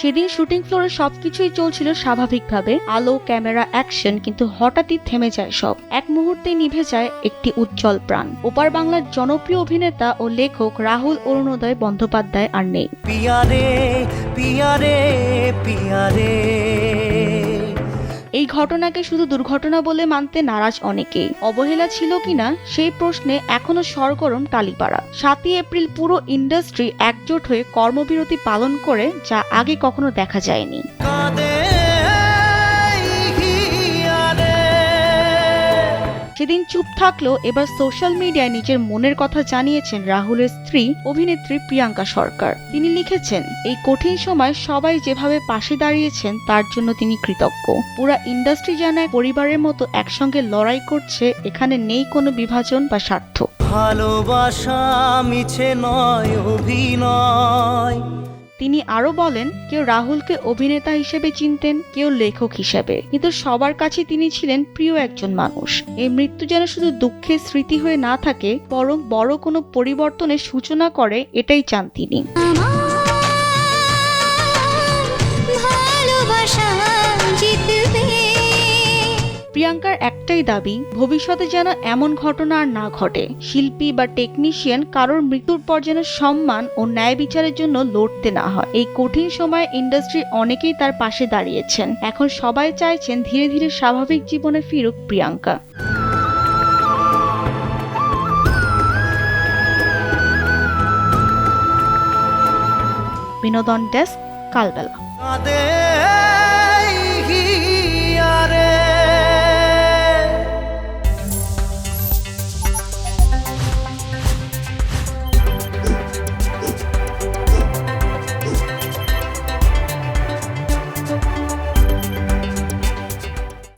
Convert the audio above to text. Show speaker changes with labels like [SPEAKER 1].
[SPEAKER 1] সেদিন শুটিং ফ্লোরে সবকিছুই চলছিল স্বাভাবিকভাবে, আলো, ক্যামেরা, অ্যাকশন, কিন্তু হঠাৎই থেমে যায় সব। এক মুহূর্তে নিভে যায় একটি উজ্জ্বল প্রাণ। ওপার বাংলার জনপ্রিয় অভিনেতা ও লেখক রাহুল অরুণোদয় বন্দ্যোপাধ্যায় আর নেই।
[SPEAKER 2] পিয়ারে পিয়ারে পিয়ারে।
[SPEAKER 1] এই ঘটনাকে শুধু দুর্ঘটনা বলে মানতে নারাজ অনেকেই। অবহেলা ছিল কিনা সেই প্রশ্নে এখনো সরগরম টালিপাড়া। 7ই এপ্রিল পুরো ইন্ডাস্ট্রি একজোট হয়ে কর্মবিরতি পালন করে, যা আগে কখনো দেখা যায়নি। সেদিন চুপ থাকলেও এবার সোশ্যাল মিডিয়ায় নিজের মনের কথা জানিয়েছেন রাহুলের স্ত্রী অভিনেত্রী প্রিয়াঙ্কা সরকার। তিনি লিখেছেন, এই কঠিন সময় সবাই যেভাবে পাশে দাঁড়িয়েছেন তার জন্য তিনি কৃতজ্ঞ। পুরা ইন্ডাস্ট্রি যেন এক পরিবারের মতো একসঙ্গে লড়াই করছে, এখানে নেই কোনো বিভাজন বা স্বার্থ।
[SPEAKER 2] ভালোবাসা মিছে নয়, অভিনয়।
[SPEAKER 1] তিনি আরো বলেন, কেউ রাহুলকে অভিনেতা হিসেবে চিনতেন, কেউ লেখক হিসেবে, কিন্তু সবার কাছে তিনি ছিলেন প্রিয় একজন মানুষ। এই মৃত্যু যেন শুধু দুঃখের স্মৃতি হয়ে না থাকে, বরং বড় কোনো পরিবর্তনের সূচনা করে, এটাই চান তিনি। প্রিয়াঙ্কার একটাই দাবি, ভবিষ্যতে যেন এমন ঘটনা আর না ঘটে। শিল্পী বা টেকনিশিয়ান কারোর মৃত্যুর পর যেন সম্মান ও ন্যায় বিচারের জন্য লড়তে না হয়। এই কঠিন সময়ে ইন্ডাস্ট্রির অনেকেই তার পাশে দাঁড়িয়েছেন। এখন সবাই চাইছেন ধীরে ধীরে স্বাভাবিক জীবনে ফিরুক প্রিয়াঙ্কা। বিনোদন ডেস্ক, কালবেলা।